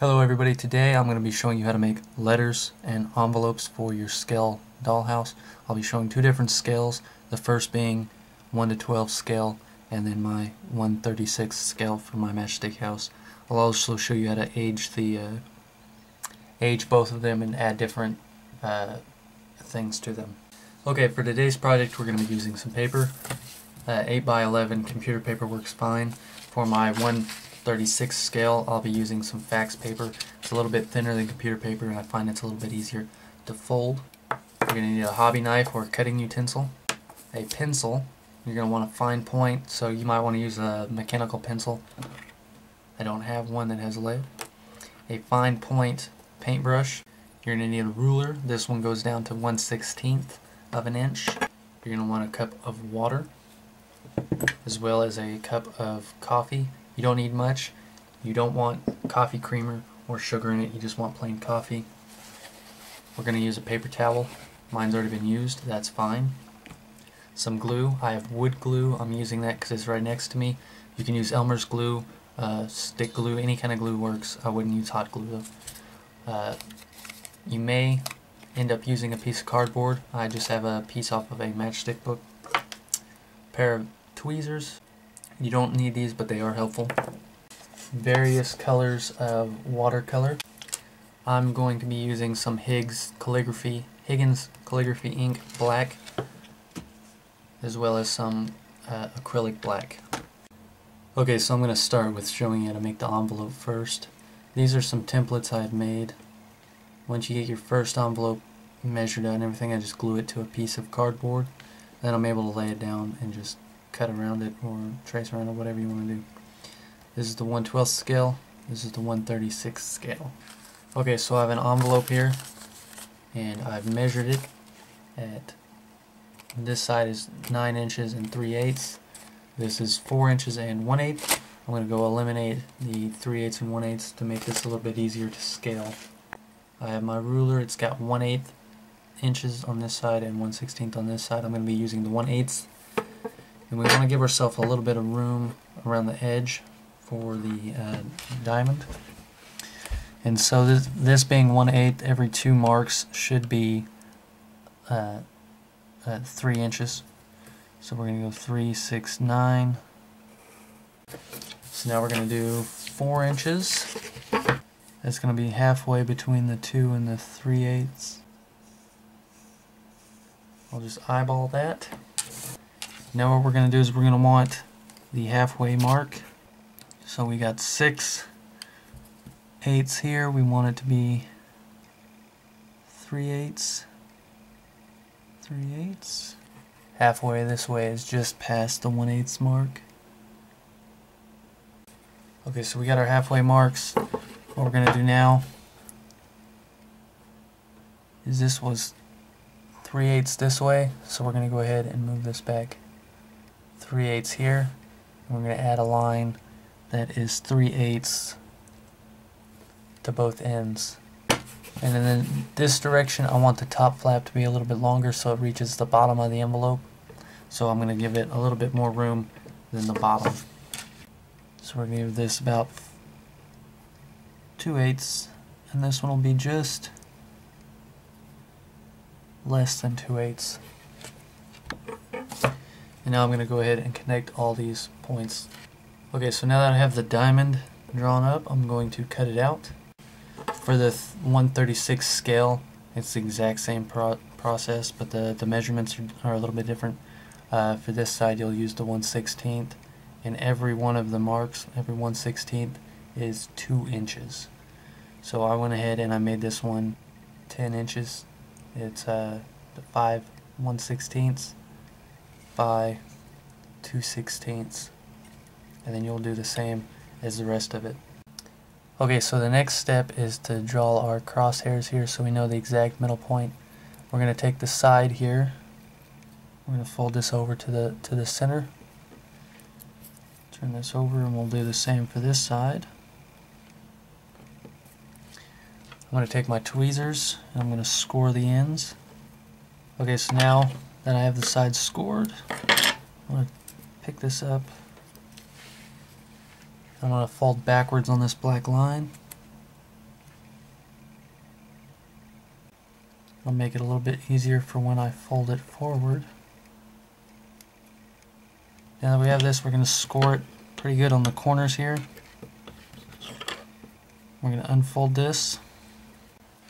Hello everybody, today I'm going to be showing you how to make letters and envelopes for your scale dollhouse. I'll be showing two different scales, the first being 1 to 12 scale and then my 1/36 scale for my matchstick house. I'll also show you how to age both of them and add different things to them. Okay, for today's project we're going to be using some paper. 8x11 computer paper works fine. For my 1/36 scale, I'll be using some fax paper. It's a little bit thinner than computer paper and I find it's a little bit easier to fold. You're going to need a hobby knife or cutting utensil, a pencil. You're going to want a fine point, so you might want to use a mechanical pencil. I don't have one that has lead. A fine point paintbrush. You're going to need a ruler. This one goes down to 1/16 of an inch. You're going to want a cup of water, as well as a cup of coffee. You don't need much. You don't want coffee creamer or sugar in it. You just want plain coffee. We're going to use a paper towel. Mine's already been used. That's fine. Some glue. I have wood glue. I'm using that because it's right next to me. You can use Elmer's glue, stick glue, any kind of glue works. I wouldn't use hot glue though. You may end up using a piece of cardboard. I just have a piece off of a matchstick book. Pair of tweezers. You don't need these, but they are helpful. Various colors of watercolor. I'm going to be using some Higgins calligraphy ink black, as well as some acrylic black. Okay, so I'm going to start with showing you how to make the envelope first. These are some templates I've made. Once you get your first envelope measured out and everything, I just glue it to a piece of cardboard. Then I'm able to lay it down and just cut around it or trace around it, whatever you want to do. This is the 1/12 scale. This is the 1/36 scale. Okay, so I have an envelope here, and I've measured it at, this side is 9 inches and 3/8. This is 4 inches and 1/8. I'm going to go eliminate the 3/8 and 1/8 to make this a little bit easier to scale. I have my ruler. It's got 1/8 inches on this side and 1/16 on this side. I'm going to be using the 1/8. And we want to give ourselves a little bit of room around the edge for the diamond. And so this being 1/8, every 2 marks should be 3 inches. So we're going to go 3, 6, 9. So now we're going to do 4 inches. That's going to be halfway between the 2 and the 3/8. I'll just eyeball that. Now what we're going to do is we're going to want the halfway mark. So we got 6/8 here. We want it to be 3/8. 3/8. Halfway this way is just past the 1/8 mark. Okay, so we got our halfway marks. What we're going to do now is this was 3/8 this way, so we're going to go ahead and move this back 3/8 here, and we're going to add a line that is 3/8 to both ends. And then in this direction I want the top flap to be a little bit longer so it reaches the bottom of the envelope. So I'm going to give it a little bit more room than the bottom. So we're going to give this about 2/8, and this one will be just less than 2/8. And now I'm going to go ahead and connect all these points. Okay, so now that I have the diamond drawn up, I'm going to cut it out. For the 1/36 scale, it's the exact same process, but the measurements are a little bit different. For this side, you'll use the 1/16, and every one of the marks, every 1/16 is 2 inches. So I went ahead and I made this one 10 inches. It's 5 1/16 by 2/16, and then you'll do the same as the rest of it. Okay, so the next step is to draw our crosshairs here so we know the exact middle point. We're going to take the side here. We're going to fold this over to the center. Turn this over and we'll do the same for this side. I'm going to take my tweezers and I'm going to score the ends. Okay, so now that I have the sides scored, I'm going to pick this up I'm going to fold backwards on this black line. It'll make it a little bit easier for when I fold it forward. Now that we have this, we're going to score it pretty good on the corners here. We're going to unfold this.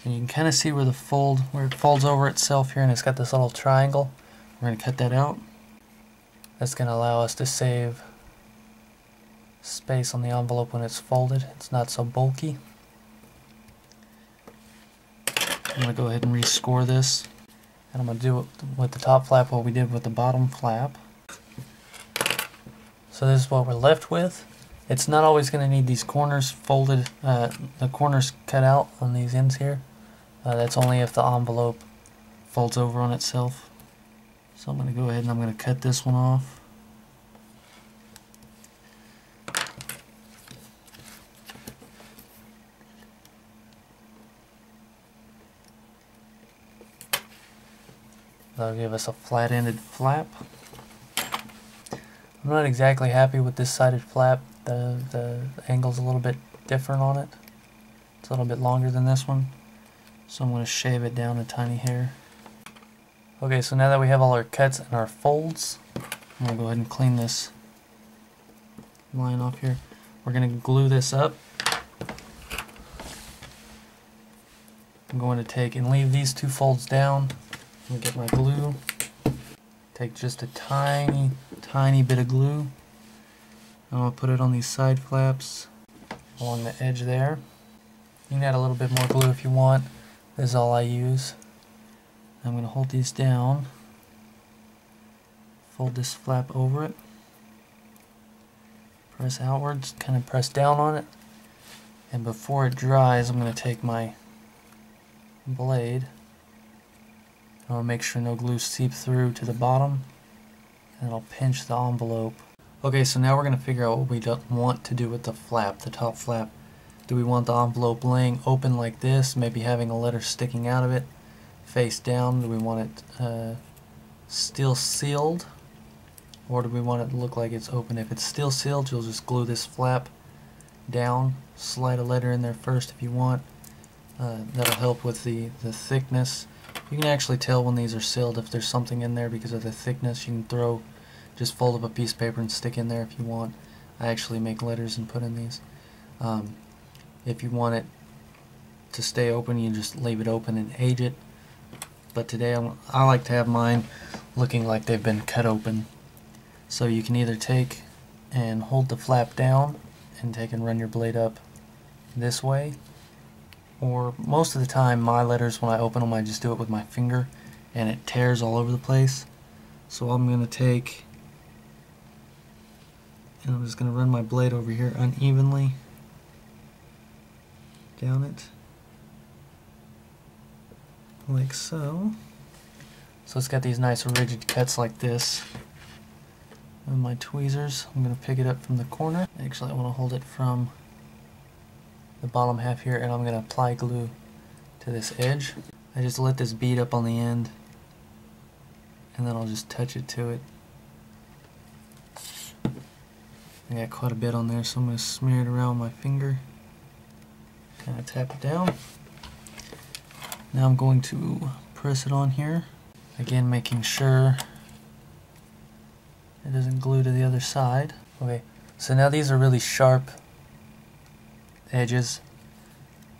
And you can kind of see where where it folds over itself here, and it's got this little triangle. We're going to cut that out. That's going to allow us to save space on the envelope when it's folded. It's not so bulky. I'm going to go ahead and rescore this. And I'm going to do with the top flap what we did with the bottom flap. So this is what we're left with. It's not always going to need these corners folded, the corners cut out on these ends here. That's only if the envelope folds over on itself. So I'm going to go ahead and I'm going to cut this one off. That'll give us a flat-ended flap. I'm not exactly happy with this sided flap. The angle's a little bit different on it. It's a little bit longer than this one. So I'm going to shave it down a tiny hair. Okay, so now that we have all our cuts and our folds, I'm going to go ahead and clean this line off here. We're going to glue this up. I'm going to take and leave these two folds down. I'm going to get my glue. Take just a tiny bit of glue. I'm going to put it on these side flaps along the edge there. You can add a little bit more glue if you want. This is all I use. I'm going to hold these down, fold this flap over it, press outwards, kind of press down on it, and before it dries I'm going to take my blade. I want to make sure no glue seeps through to the bottom, and I'll pinch the envelope. Okay, so now we're going to figure out what we want to do with the flap, the top flap. Do we want the envelope laying open like this, maybe having a letter sticking out of it, face down? Do we want it still sealed, or do we want it to look like it's open? If it's still sealed, you'll just glue this flap down, slide a letter in there first if you want. That'll help with the thickness. You can actually tell when these are sealed if there's something in there because of the thickness. You can just fold up a piece of paper and stick in there if you want. I actually make letters and put in these. If you want it to stay open, you just leave it open and age it. But today I like to have mine looking like they've been cut open. So you can either take and hold the flap down and take and run your blade up this way, or most of the time my letters, when I open them, I just do it with my finger and it tears all over the place. So I'm going to take and I'm just going to run my blade over here unevenly down it like so. So it's got these nice rigid cuts like this. With my tweezers, I'm going to pick it up from the corner. Actually, I want to hold it from the bottom half here, and I'm going to apply glue to this edge. I just let this bead up on the end, and then I'll just touch it to it. I got quite a bit on there, so I'm going to smear it around my finger. Kind of tap it down. Now I'm going to press it on here. Again, making sure it doesn't glue to the other side. Okay, so now these are really sharp edges.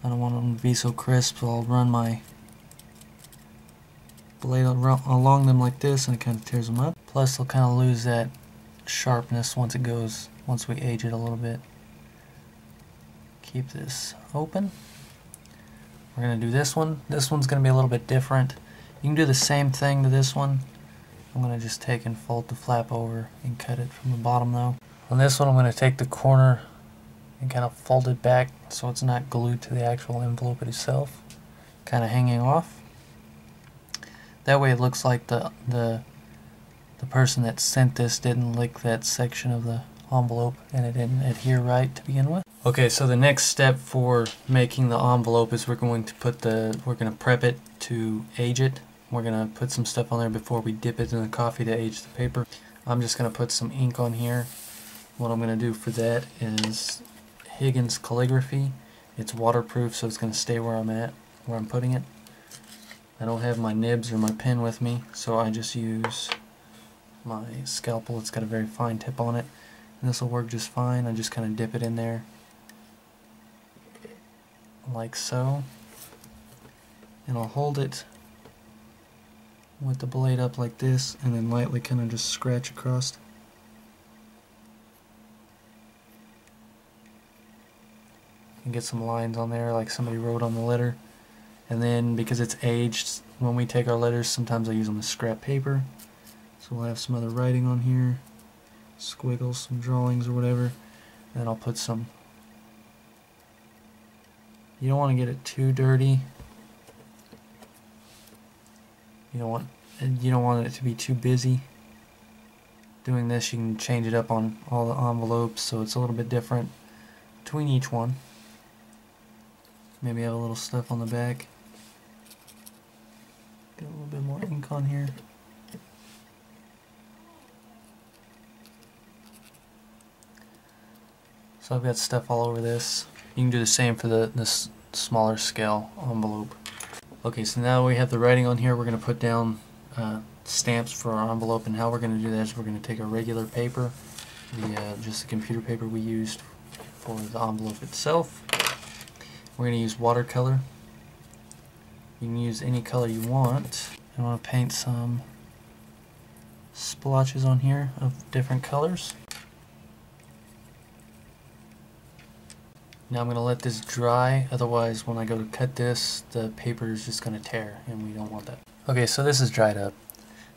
I don't want them to be so crisp, so I'll run my blade along them like this, and it kind of tears them up. Plus, they'll kind of lose that sharpness once we age it a little bit. Keep this open. We're going to do this one. This one's going to be a little bit different. You can do the same thing to this one. I'm going to just take and fold the flap over and cut it from the bottom though. On this one, I'm going to take the corner and kind of fold it back so it's not glued to the actual envelope itself, kind of hanging off. That way it looks like the person that sent this didn't lick that section of the envelope and it didn't adhere right to begin with. Okay, so the next step for making the envelope is we're going to prep it to age it. We're going to put some stuff on there before we dip it in the coffee to age the paper. I'm just going to put some ink on here. What I'm going to do for that is Higgins Calligraphy. It's waterproof, so it's going to stay where I'm putting it. I don't have my nibs or my pen with me, so I just use my scalpel. It's got a very fine tip on it, and this will work just fine. I just kind of dip it in there like so, and I'll hold it with the blade up like this, and then lightly kind of just scratch across. And get some lines on there like somebody wrote on the letter. And then because it's aged, when we take our letters, sometimes I use them as scrap paper. So we'll have some other writing on here, squiggles, some drawings or whatever. And then I'll put some. You don't want to get it too dirty. You don't want it to be too busy. Doing this, you can change it up on all the envelopes, so it's a little bit different between each one. Maybe have a little stuff on the back. Get a little bit more ink on here. So I've got stuff all over this. You can do the same for this smaller scale envelope. Okay, so now we have the writing on here. We're going to put down stamps for our envelope, and how we're going to do that is we're going to take our regular paper, just the computer paper we used for the envelope itself. We're going to use watercolor. You can use any color you want. I want to paint some splotches on here of different colors. Now I'm going to let this dry, otherwise when I go to cut this, the paper is just going to tear, and we don't want that. Okay, so this is dried up.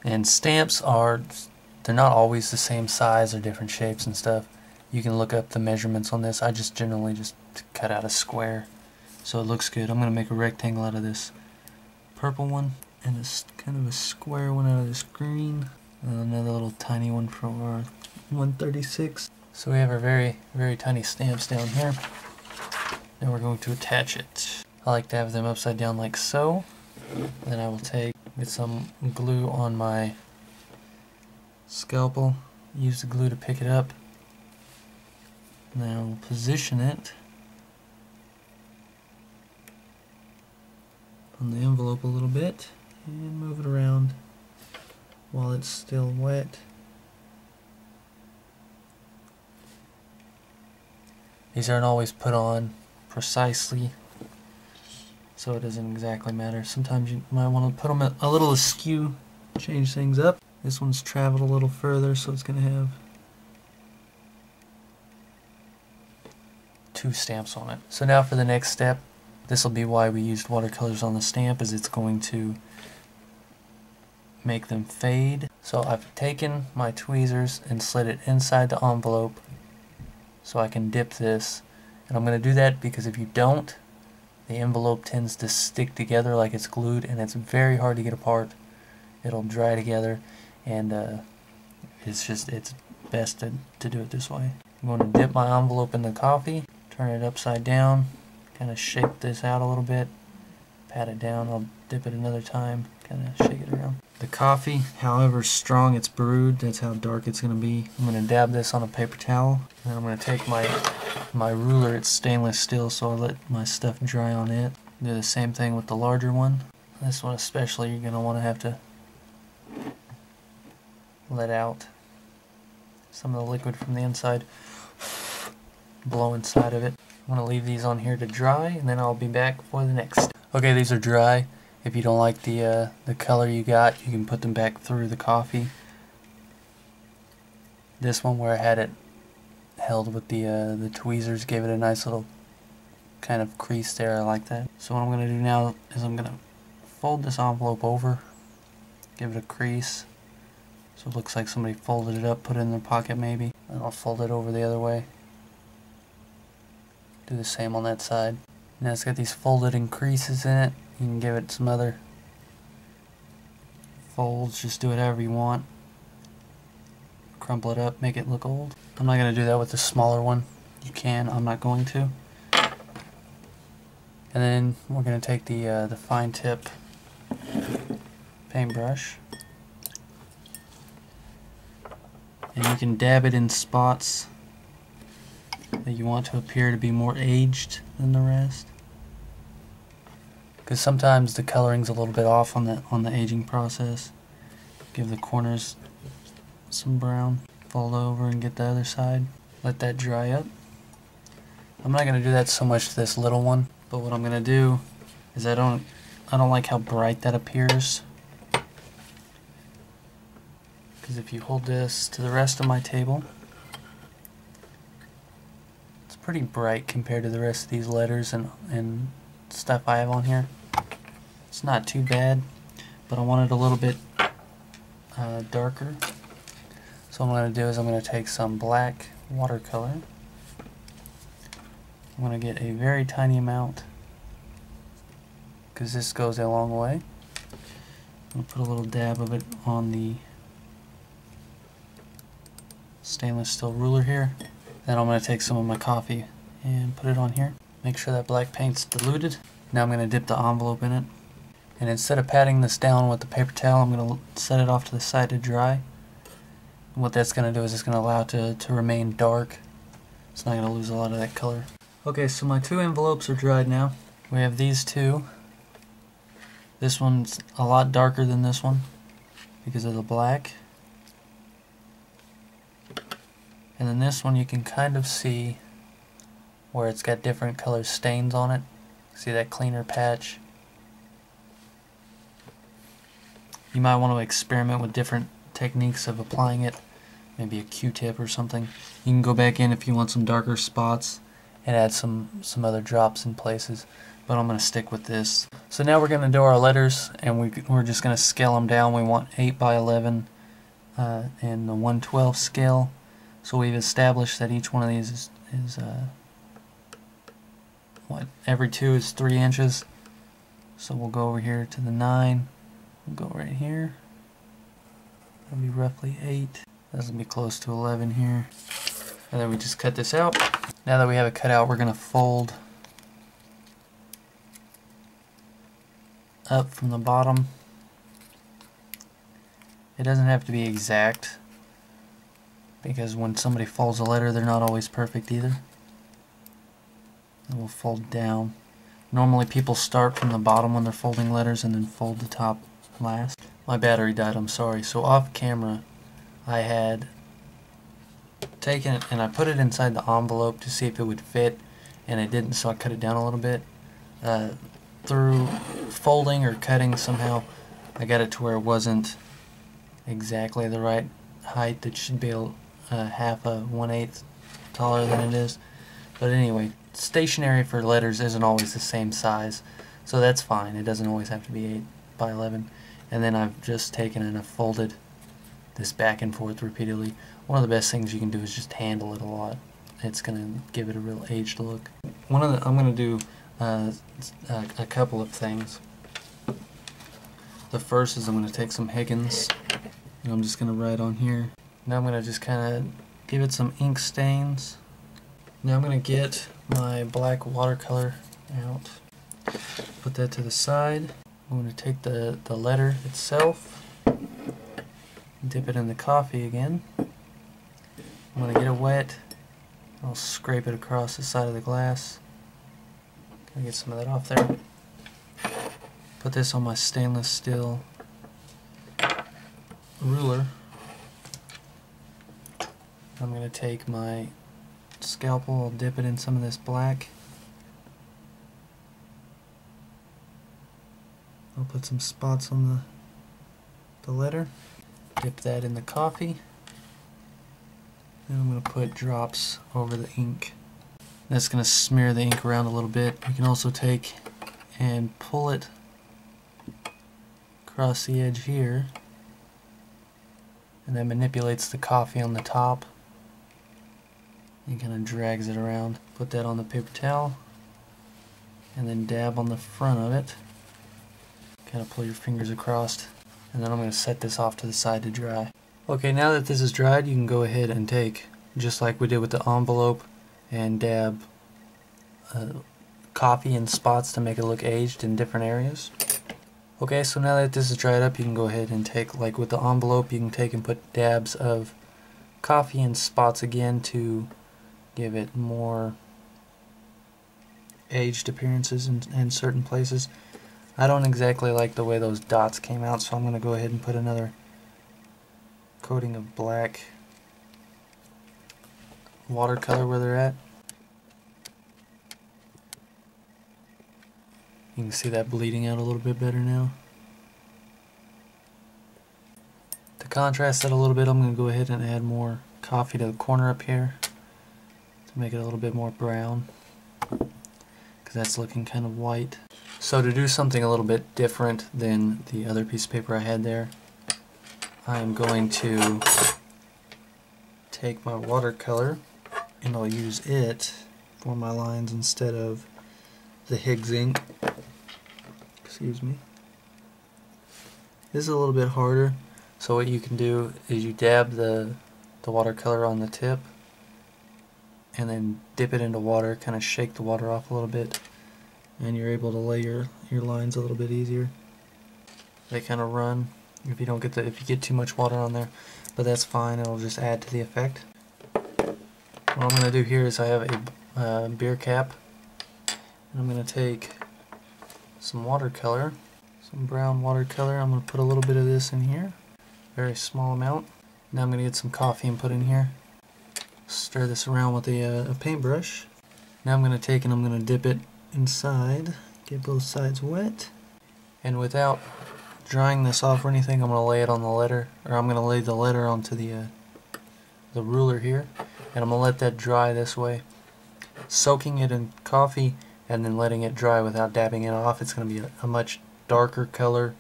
And stamps they're not always the same size or different shapes and stuff. You can look up the measurements on this. I just generally just cut out a square so it looks good. I'm going to make a rectangle out of this purple one, and it's kind of a square one out of this green, and another little tiny one from our 136. So we have our very, very tiny stamps down here. Now we're going to attach it. I like to have them upside down like so. Then I will get some glue on my scalpel, use the glue to pick it up. Now we'll position it on the envelope a little bit and move it around while it's still wet. These aren't always put on precisely, so it doesn't exactly matter. Sometimes you might want to put them a little askew, change things up. This one's traveled a little further, so it's going to have 2 stamps on it. So now for the next step, this will be why we used watercolors on the stamp, is it's going to make them fade. So I've taken my tweezers and slid it inside the envelope so I can dip this. And I'm going to do that because if you don't, the envelope tends to stick together like it's glued, and it's very hard to get apart. It'll dry together, and it's best to do it this way. I'm going to dip my envelope in the coffee, turn it upside down, kind of shake this out a little bit, pat it down. I'll dip it another time, kind of shake it around. The coffee, however strong it's brewed, that's how dark it's going to be. I'm going to dab this on a paper towel, and then I'm going to take my ruler. It's stainless steel, so I'll let my stuff dry on it. Do the same thing with the larger one. This one especially, you're going to want to have to let out some of the liquid from the inside, blow inside of it. I'm going to leave these on here to dry, and then I'll be back for the next. Okay, these are dry. If you don't like the color you got, you can put them back through the coffee. This one, where I had it held with the tweezers, gave it a nice little kind of crease there. I like that. So what I'm going to do now is I'm going to fold this envelope over, give it a crease so it looks like somebody folded it up, put it in their pocket maybe, and I'll fold it over the other way. Do the same on that side. Now it's got these folded in creases in it. You can give it some other folds, just do it however you want. Crumple it up, make it look old. I'm not going to do that with the smaller one. You can, I'm not going to. And then we're going to take the fine tip paintbrush, and you can dab it in spots that you want to appear to be more aged than the rest. because sometimes the coloring's a little bit off on the aging process. Give the corners some brown. Fold over and get the other side. Let that dry up. I'm not going to do that so much to this little one, but what I'm going to do is I don't like how bright that appears. Because if you hold this to the rest of my table, it's pretty bright compared to the rest of these letters and stuff I have on here. It's not too bad, but I want it a little bit darker. So what I'm going to do is I'm going to take some black watercolor. I'm going to get a very tiny amount because this goes a long way. I'm going to put a little dab of it on the stainless steel ruler here. Then I'm going to take some of my coffee and put it on here. Make sure that black paint's diluted. Now I'm going to dip the envelope in it. And instead of patting this down with the paper towel, I'm going to set it off to the side to dry. And what that's going to do is it's going to allow it to remain dark. It's not going to lose a lot of that color. Okay, so my two envelopes are dried now. We have these two. This one's a lot darker than this one because of the black. And then this one you can kind of see where it's got different color stains on it. See that cleaner patch? You might want to experiment with different techniques of applying it. Maybe a Q-tip or something. You can go back in if you want some darker spots and add some other drops in places, but I'm going to stick with this. So now we're going to do our letters, and we're just going to scale them down. We want 8 by 11 and the 1/12 scale. So we've established that each one of these is what, every two is 3 inches. So we'll go over here to the 9. We'll go right here. That'll be roughly 8. That's going to be close to 11 here. And then we just cut this out. Now that we have it cut out, we're going to fold up from the bottom. It doesn't have to be exact, because when somebody folds a letter, they're not always perfect either. And we'll fold down. Normally people start from the bottom when they're folding letters and then fold the top last. My battery died, I'm sorry. So off camera, I had taken it and I put it inside the envelope to see if it would fit, and it didn't, so I cut it down a little bit. Through folding or cutting somehow, I got it to where it wasn't exactly the right height. It should be half a 1/8 taller than it is. But anyway, stationery for letters isn't always the same size, so that's fine. It doesn't always have to be 8 by 11. And then I've just taken and I've folded this back and forth repeatedly. One of the best things you can do is just handle it a lot. It's going to give it a real aged look. I'm going to do a couple of things. The first is I'm going to take some Higgins and I'm just going to write on here. Now I'm going to just kind of give it some ink stains. Now I'm going to get my black watercolor out. Put that to the side. I'm going to take the letter itself, dip it in the coffee again. I'm going to get it wet. I'll scrape it across the side of the glass. Gonna get some of that off there. Put this on my stainless steel ruler. I'm going to take my scalpel, I'll dip it in some of this black. I'll put some spots on the letter. Dip that in the coffee. Then I'm going to put drops over the ink. That's going to smear the ink around a little bit. You can also take and pull it across the edge here, and that manipulates the coffee on the top and kind of drags it around. Put that on the paper towel and then dab on the front of it. Kind of pull your fingers across, and then I'm going to set this off to the side to dry. Okay, now that this is dried, you can go ahead and take, just like we did with the envelope, and dab coffee in spots to make it look aged in different areas. Okay, so now that this is dried up, you can go ahead and take, like with the envelope, you can take and put dabs of coffee in spots again to give it more aged appearances in certain places. I don't exactly like the way those dots came out, so I'm going to go ahead and put another coating of black watercolor where they're at. You can see that bleeding out a little bit better now. To contrast that a little bit, I'm going to go ahead and add more coffee to the corner up here to make it a little bit more brown, because that's looking kind of white. So to do something a little bit different than the other piece of paper I had there, I'm going to take my watercolor and I'll use it for my lines instead of the Higgs ink. Excuse me. This is a little bit harder, so what you can do is you dab the watercolor on the tip and then dip it into water, kind of shake the water off a little bit, and you're able to lay your lines a little bit easier. They kind of run if you get too much water on there, but that's fine, it'll just add to the effect. What I'm going to do here is I have a beer cap, and I'm going to take some watercolor, some brown watercolor. I'm going to put a little bit of this in here, very small amount. Now I'm going to get some coffee and put in here. Stir this around with a paintbrush. Now I'm going to take and I'm going to dip it inside, get both sides wet, and without drying this off or anything, I'm going to lay it on the letter, or I'm going to lay the letter onto the ruler here, and I'm going to let that dry this way. Soaking it in coffee and then letting it dry without dabbing it off, it's going to be a much darker color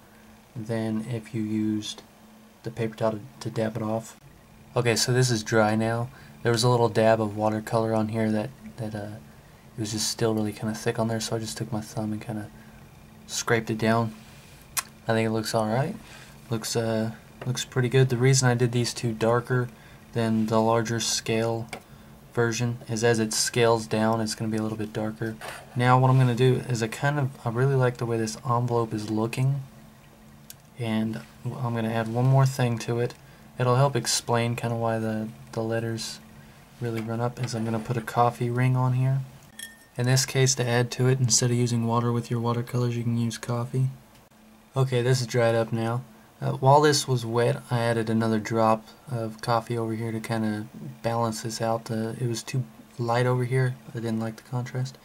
than if you used the paper towel to dab it off. Okay, so this is dry now. There was a little dab of watercolor on here that it was just still really kind of thick on there, so I just took my thumb and kind of scraped it down. I think it looks alright. Looks pretty good. The reason I did these two darker than the larger scale version is as it scales down, it's going to be a little bit darker. Now what I'm going to do is I really like the way this envelope is looking, and I'm going to add one more thing to it. It'll help explain kind of why the letters really run up, is I'm going to put a coffee ring on here. In this case, to add to it, instead of using water with your watercolors, you can use coffee. Okay, this is dried up now. While this was wet, I added another drop of coffee over here to kind of balance this out. It was too light over here. I didn't like the contrast.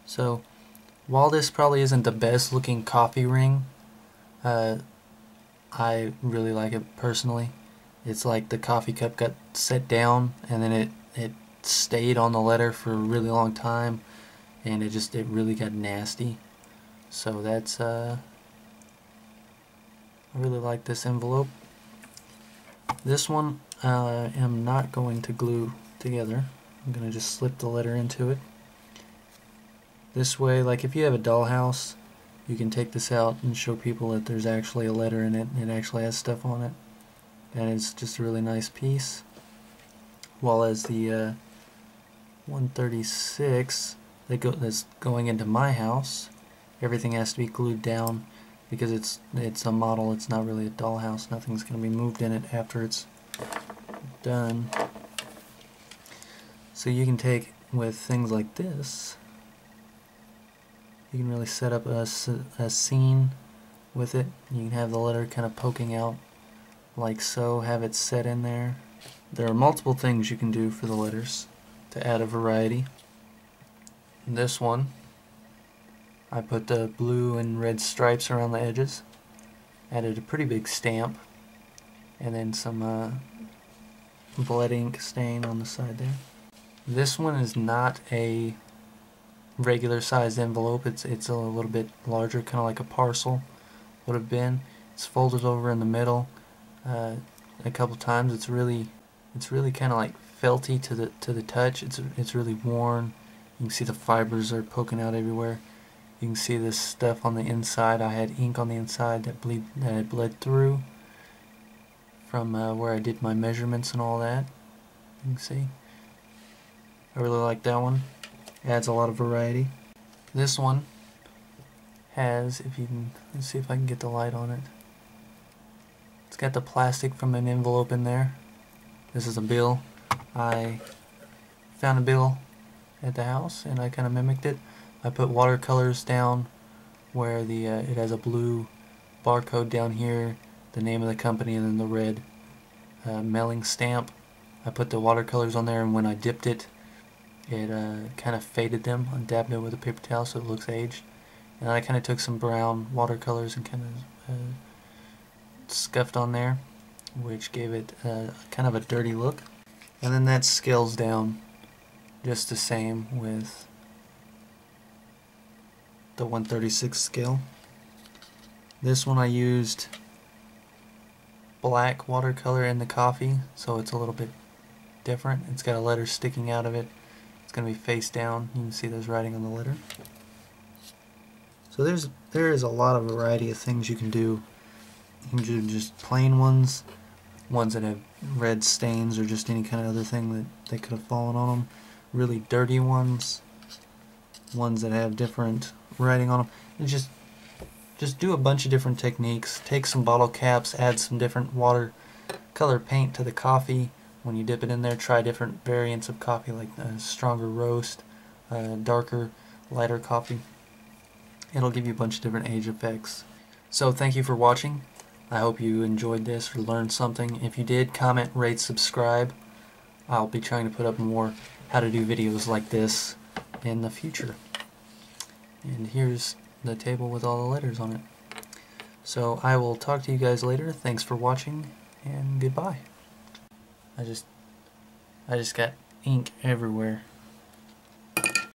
So, while this probably isn't the best looking coffee ring, I really like it personally. It's like the coffee cup got set down and then it stayed on the letter for a really long time, and it really got nasty. So that's I really like this envelope. This one I am not going to glue together. I'm going to just slip the letter into it. This way, like if you have a dollhouse, you can take this out and show people that there's actually a letter in it, and it actually has stuff on it. And it's just a really nice piece. While as the 136 that's going into my house, everything has to be glued down because it's a model, it's not really a dollhouse. Nothing's going to be moved in it after it's done. So you can take with things like this, you can really set up a scene with it. You can have the letter kind of poking out like so, have it set in there. There are multiple things you can do for the letters to add a variety. This one, I put the blue and red stripes around the edges, added a pretty big stamp, and then some blood ink stain on the side there. This one is not a regular sized envelope, it's a little bit larger, kind of like a parcel would have been. It's folded over in the middle a couple times. It's really kind of like felty to the touch. It's really worn. You can see the fibers are poking out everywhere. You can see this stuff on the inside. I had ink on the inside that had bled through from where I did my measurements and all that. You can see. I really like that one. Adds a lot of variety. This one has, let's see if I can get the light on it. It's got the plastic from an envelope in there. This is a bill. I found a bill at the house and I kind of mimicked it. I put watercolors down where the it has a blue barcode down here, the name of the company, and then the red mailing stamp. I put the watercolors on there, and when I dipped it, it kind of faded them. I dabbed it with a paper towel so it looks aged. And I kind of took some brown watercolors and kind of scuffed on there, which gave it kind of a dirty look. And then that scales down just the same with the 1/36 scale. This one I used black watercolor in the coffee, so it's a little bit different. It's got a letter sticking out of it. It's going to be face down. You can see there's writing on the letter. So there is a lot of variety of things you can do. You can do just plain ones that have red stains or just any kind of other thing that they could have fallen on them. Really dirty ones that have different writing on them. And just do a bunch of different techniques. Take some bottle caps, add some different watercolor paint to the coffee. When you dip it in there, try different variants of coffee, like stronger roast, darker, lighter coffee. It'll give you a bunch of different age effects. So thank you for watching. I hope you enjoyed this or learned something. If you did, comment, rate, subscribe. I'll be trying to put up more how to do videos like this in the future. And here's the table with all the letters on it. So I will talk to you guys later. Thanks for watching, and goodbye. I just got ink everywhere.